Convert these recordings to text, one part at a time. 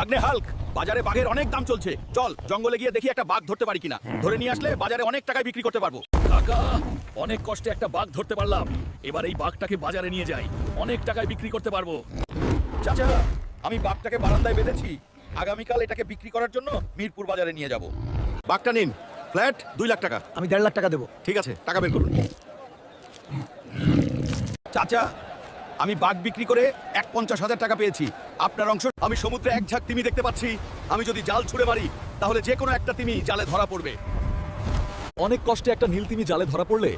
ভাগ্নে হাল্ক, বাজারে বাঘের অনেক দাম চলছে, চল জঙ্গলে গিয়ে দেখি একটা বাঘ ধরতে পারি কিনা। ধরে নিয়ে আসলে বাজারে অনেক টাকায় বিক্রি করতে পারবো। কাকা, অনেক কষ্টে একটা বাঘ ধরতে পারলাম। এবার এই বাঘটাকে বাজারে নিয়ে যাই, অনেক টাকায় বিক্রি করতে পারবো। চাচা, আমি বাঘটাকে বারান্দায় বেঁধেছি, আগামীকাল এটাকে বিক্রি করার জন্য মিরপুর বাজারে নিয়ে যাব। বাঘটা নিন, ফ্ল্যাট 2 লাখ টাকা। আমি 1.5 লাখ টাকা দেবো। ঠিক আছে, টাকা বের করুন। চাচা, আমি বাঘ বিক্রি করে 1,50,000 টাকা পেয়েছি। আপনার অংশ। আমি সমুদ্রে এক ঝাঁক তিমি দেখতে পাচ্ছি, আমি যদি জাল ছুঁড়ে মারি তাহলে যে কোনো একটা তিমি জালে ধরা পড়বে। অনেক কষ্টে একটা নীলতিমি জালে ধরা পড়লে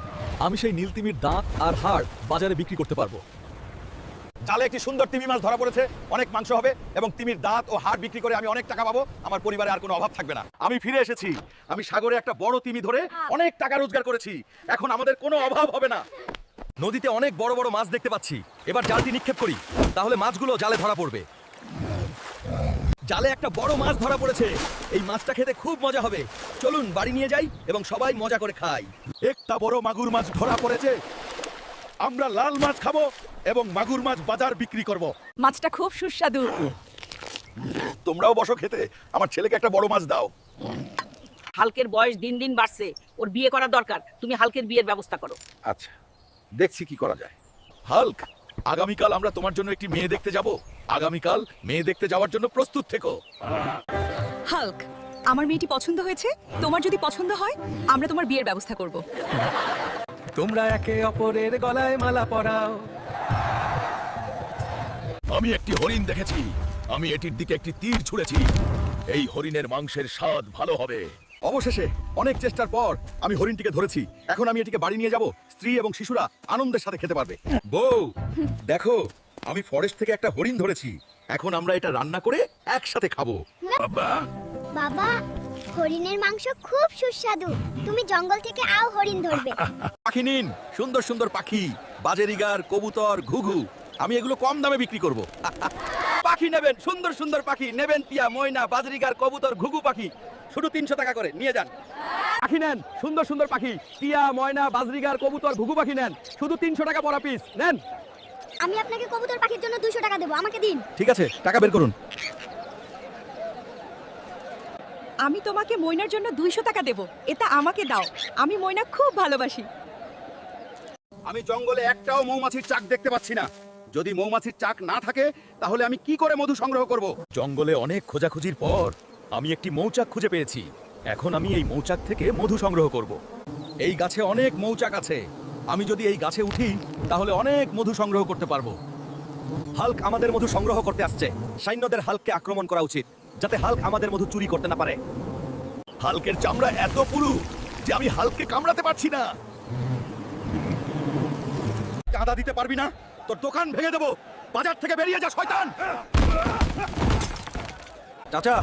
আমি সেই নীলতিমির দাঁত আর হাড় বাজারে বিক্রি করতে পারবো। জালে একটি সুন্দর তিমি মাছ ধরা পড়েছে, অনেক মাংস হবে এবং তিমির দাঁত ও হাড় বিক্রি করে আমি অনেক টাকা পাবো। আমার পরিবারে আর কোনো অভাব থাকবে না। আমি ফিরে এসেছি, আমি সাগরে একটা বড় তিমি ধরে অনেক টাকা রোজগার করেছি। এখন আমাদের কোনো অভাব হবে না। নদীতে অনেক বড় বড় মাছ দেখতে পাচ্ছি, এবার জালটি নিক্ষেপ করি, তাহলে মাছগুলো জালে ধরা পড়বে। জালে একটা বড় মাছ ধরা পড়েছে, এই মাছটা খেতে খুব মজা হবে। চলুন বাড়ি নিয়ে যাই এবং সবাই মজা করে খাই। একটা বড় মাগুর মাছ ধরা পড়েছে, আমরা লাল মাছ খাবো এবং মাগুর মাছ বাজার বিক্রি করব। মাছটা খুব সুস্বাদু। তোমরাও বসো খেতে, আমার ছেলেকে একটা বড় মাছ দাও। হালকের বয়স দিন দিন বাড়ছে, ওর বিয়ে করা দরকার। তুমি হালকের বিয়ের ব্যবস্থা করো। আচ্ছা, দেখছি কি করা যায়। হাল্ক, আগামীকাল আমরা তোমার জন্য একটি মেয়ে দেখতে যাব। আগামীকাল মেয়ে দেখতে যাওয়ার জন্য প্রস্তুত থেকো। হাল্ক, আমার মেয়েটি পছন্দ হয়েছে। তোমার যদি পছন্দ হয় আমরা তোমার বিয়ের ব্যবস্থা করব। তোমরা একে অপরের গলায় মালা পরাও। আমি একটি হরিণ দেখেছি, আমি এটির দিকে একটি তীর ছুঁড়েছি। এই হরিণের মাংসের স্বাদ ভালো হবে। অবশেষে অনেক চেষ্টার পর আমি হরিণটিকে ধরেছি। এখন আমি এটিকে বাড়ি নিয়ে যাব, স্ত্রী এবং শিশুরা আনন্দের সাথে খেতে পারবে। বউ, দেখো, আমি ফরেস্ট থেকে একটা হরিণ ধরেছি। এখন আমরা এটা রান্না করে একসাথে খাবো। বাবা, হরিণের মাংস খুব সুস্বাদু। তুমি জঙ্গল থেকে আও হরিণ ধরবে। পাখি নিন, সুন্দর সুন্দর পাখি, বাজেরিগার, কবুতর, ঘুঘু। আমি এগুলো কম দামে বিক্রি করব। পাখি নেবেন, সুন্দর সুন্দর পাখি নেবেন, টিয়া, ময়না, বাজরিগার, কবুতর, ঘুঘু পাখি, শুধু 300 টাকা করে নিয়ে যান। পাখি নেন, সুন্দর সুন্দর পাখি, টিয়া, ময়না, বাজরিগার, কবুতর, ঘুঘু পাখি নেন, শুধু 300 টাকা পড়া পিস নেন। আমি আপনাকে কবুতর পাখির জন্য 200 টাকা দেবো, আমাকে দিন। ঠিক আছে, টাকা বের করুন। আমি তোমাকে ময়নার জন্য 200 টাকা দেব, এটা আমাকে দাও। আমি ময়না খুব ভালোবাসি। আমি জঙ্গলে একটাও মৌমাছির চাক দেখতে পাচ্ছি না। যদি মৌমাছির চাক না থাকে তাহলে আমি কি করে মধু সংগ্রহ করব? জঙ্গলে অনেক খোঁজাখুঁজির পর আমি একটি মৌচাক খুঁজে পেয়েছি। এখন আমি এই মৌচাক থেকে মধু সংগ্রহ করব। এই গাছে অনেক মৌচাক আছে, আমি যদি এই গাছে উঠি তাহলে অনেক মধু সংগ্রহ করতে পারবো। হাল্ক আমাদের মধু সংগ্রহ করতে আসছে, সৈন্যদের হাল্ককে আক্রমণ করা উচিত, যাতে হাল্ক আমাদের মধু চুরি করতে না পারে। হালকের চামড়া এত পুরু যে আমি হালকে কামড়াতে পারছি না। চাঁদা দিতে পারবি না, তোর দোকান ভেঙে দেবো। বাজার থেকে বেরিয়ে যা শয়তান। চাচা,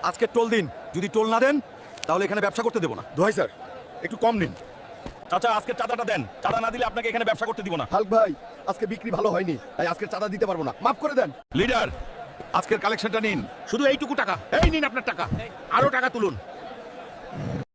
আজকে টোল দিন, যদি টোল না দেন তাহলে এখানে ব্যবসা করতে দেবো না। দোহাই স্যার, একটু কম নিন। চাচা, আজকে চাঁদাটা দেন, চাঁদা না দিলে আপনাকে এখানে ব্যবসা করতে দিব না। হালক ভাই, আজকে বিক্রি ভালো হয়নি, তাই আজকে চাঁদা দিতে পারবো না, মাফ করে দেন। লিডার, আজকের কালেকশনটা নিন, শুধু এইটুকু টাকা। এই নিন আপনার টাকা, আরো টাকা তুলুন।